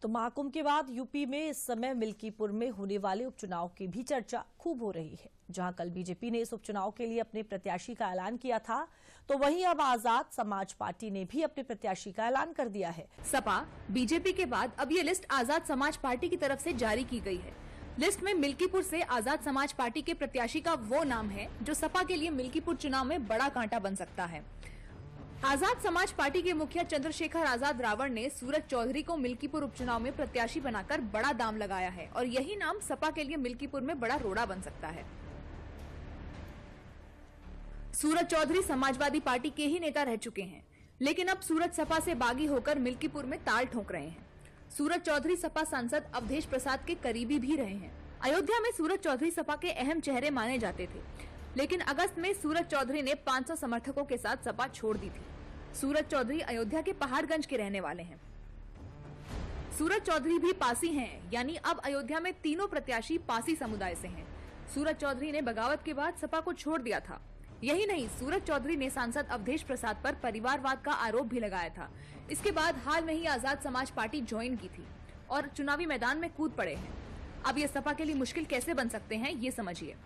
तो महाकुंभ के बाद यूपी में इस समय मिल्कीपुर में होने वाले उपचुनाव की भी चर्चा खूब हो रही है। जहां कल बीजेपी ने इस उपचुनाव के लिए अपने प्रत्याशी का ऐलान किया था, तो वहीं अब आजाद समाज पार्टी ने भी अपने प्रत्याशी का ऐलान कर दिया है। सपा बीजेपी के बाद अब ये लिस्ट आजाद समाज पार्टी की तरफ से जारी की गई है। लिस्ट में मिल्कीपुर से आजाद समाज पार्टी के प्रत्याशी का वो नाम है जो सपा के लिए मिल्कीपुर चुनाव में बड़ा कांटा बन सकता है। आजाद समाज पार्टी के मुखिया चंद्रशेखर आजाद रावण ने सूरज चौधरी को मिल्कीपुर उपचुनाव में प्रत्याशी बनाकर बड़ा दाम लगाया है और यही नाम सपा के लिए मिल्कीपुर में बड़ा रोड़ा बन सकता है। सूरज चौधरी समाजवादी पार्टी के ही नेता रह चुके हैं, लेकिन अब सूरज सपा से बागी होकर मिल्कीपुर में ताल ठोक रहे हैं। सूरज चौधरी सपा सांसद अवधेश प्रसाद के करीबी भी रहे हैं। अयोध्या में सूरज चौधरी सपा के अहम चेहरे माने जाते थे, लेकिन अगस्त में सूरज चौधरी ने 500 समर्थकों के साथ सपा छोड़ दी थी। सूरज चौधरी अयोध्या के पहाड़गंज के रहने वाले हैं। सूरज चौधरी भी पासी हैं, यानी अब अयोध्या में तीनों प्रत्याशी पासी समुदाय से हैं। सूरज चौधरी ने बगावत के बाद सपा को छोड़ दिया था। यही नहीं, सूरज चौधरी ने सांसद अवधेश प्रसाद पर परिवारवाद का आरोप भी लगाया था। इसके बाद हाल में ही आजाद समाज पार्टी ज्वाइन की थी और चुनावी मैदान में कूद पड़े हैं। अब ये सपा के लिए मुश्किल कैसे बन सकते हैं, ये समझिए।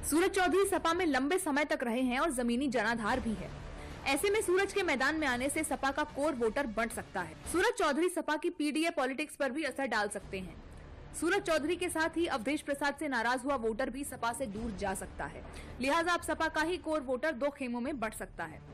सूरज चौधरी सपा में लंबे समय तक रहे हैं और जमीनी जनाधार भी है। ऐसे में सूरज के मैदान में आने से सपा का कोर वोटर बढ़ सकता है। सूरज चौधरी सपा की पीडीए पॉलिटिक्स पर भी असर डाल सकते हैं। सूरज चौधरी के साथ ही अवधेश प्रसाद से नाराज हुआ वोटर भी सपा से दूर जा सकता है। लिहाजा अब सपा का ही कोर वोटर दो खेमों में बढ़ सकता है।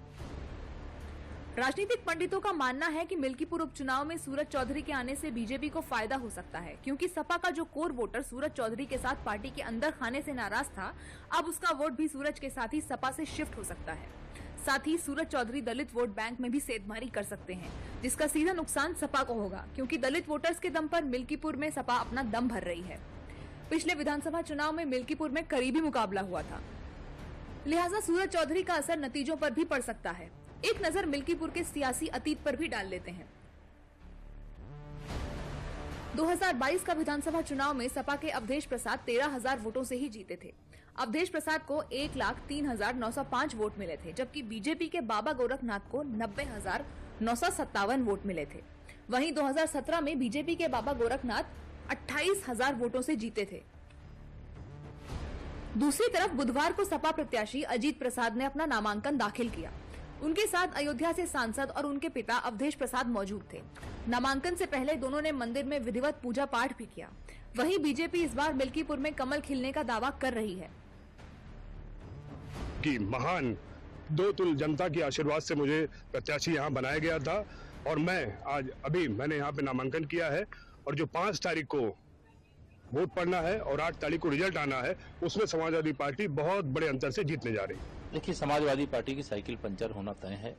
राजनीतिक पंडितों का मानना है कि मिल्कीपुर उपचुनाव में सूरज चौधरी के आने से बीजेपी को फायदा हो सकता है, क्योंकि सपा का जो कोर वोटर सूरज चौधरी के साथ पार्टी के अंदर खाने से नाराज था, अब उसका वोट भी सूरज के साथ ही सपा से शिफ्ट हो सकता है। साथ ही सूरज चौधरी दलित वोट बैंक में भी सेंधमारी कर सकते हैं, जिसका सीधा नुकसान सपा को होगा, क्योंकि दलित वोटर्स के दम पर मिल्कीपुर में सपा अपना दम भर रही है। पिछले विधानसभा चुनाव में मिल्कीपुर में करीबी मुकाबला हुआ था, लिहाजा सूरज चौधरी का असर नतीजों पर भी पड़ सकता है। एक नजर मिल्कीपुर के सियासी अतीत पर भी डाल लेते हैं। 2022 का विधानसभा चुनाव में सपा के अवधेश प्रसाद 13,000 वोटों से ही जीते थे। अवधेश प्रसाद को 1,03,905 वोट मिले थे, जबकि बीजेपी के बाबा गोरखनाथ को 90,957 वोट मिले थे। वहीं 2017 में बीजेपी के बाबा गोरखनाथ 28,000 वोटों से जीते थे। दूसरी तरफ बुधवार को सपा प्रत्याशी अजीत प्रसाद ने अपना नामांकन दाखिल किया। उनके साथ अयोध्या से सांसद और उनके पिता अवधेश प्रसाद मौजूद थे। नामांकन से पहले दोनों ने मंदिर में विधिवत पूजा पाठ भी किया। वहीं बीजेपी इस बार मिल्कीपुर में कमल खिलने का दावा कर रही है कि महान दो तुल जनता के आशीर्वाद से मुझे प्रत्याशी यहाँ बनाया गया था और मैंने यहाँ पे नामांकन किया है और जो 5 तारीख को वोट पड़ना है और 8 तारीख को रिजल्ट आना है, उसमें समाजवादी पार्टी बहुत बड़े अंतर से जीतने जा रही है। देखिए, समाजवादी पार्टी की साइकिल पंचर होना तय है।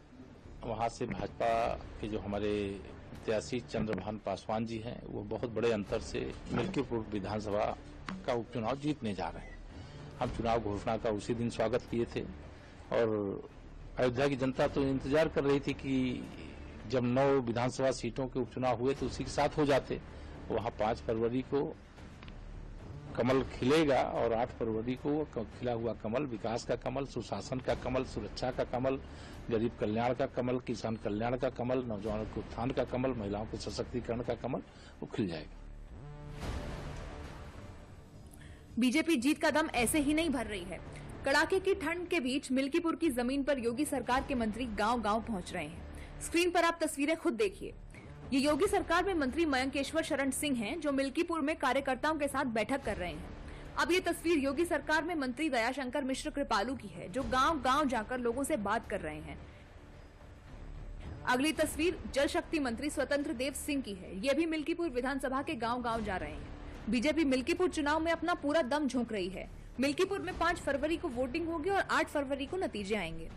वहां से भाजपा के जो हमारे प्रत्याशी चंद्रभान पासवान जी हैं, वो बहुत बड़े अंतर से मिल्कीपुर विधानसभा का उपचुनाव जीतने जा रहे हैं। हम चुनाव घोषणा का उसी दिन स्वागत किए थे और अयोध्या की जनता तो इंतजार कर रही थी कि जब 9 विधानसभा सीटों के उपचुनाव हुए तो उसी के साथ हो जाते। वहां 5 फरवरी को कमल खिलेगा और 8 फरवरी को खिला हुआ कमल, विकास का कमल, सुशासन का कमल, सुरक्षा का कमल, गरीब कल्याण का कमल, किसान कल्याण का कमल, नौजवानों के उत्थान का कमल, महिलाओं के सशक्तिकरण का कमल, वो खिल जाएगा। बीजेपी जीत का दम ऐसे ही नहीं भर रही है। कड़ाके की ठंड के बीच मिल्कीपुर की जमीन पर योगी सरकार के मंत्री गांव-गांव पहुंच रहे हैं। स्क्रीन पर आप तस्वीरें खुद देखिए। ये योगी सरकार में मंत्री मयंकेश्वर शरण सिंह हैं, जो मिल्कीपुर में कार्यकर्ताओं के साथ बैठक कर रहे हैं। अब ये तस्वीर योगी सरकार में मंत्री दयाशंकर मिश्र कृपालू की है, जो गांव-गांव जाकर लोगों से बात कर रहे हैं। अगली तस्वीर जल शक्ति मंत्री स्वतंत्र देव सिंह की है। ये भी मिल्कीपुर विधानसभा के गांव-गांव जा रहे हैं। बीजेपी मिल्कीपुर चुनाव में अपना पूरा दम झोंक रही है। मिल्कीपुर में 5 फरवरी को वोटिंग होगी और 8 फरवरी को नतीजे आएंगे।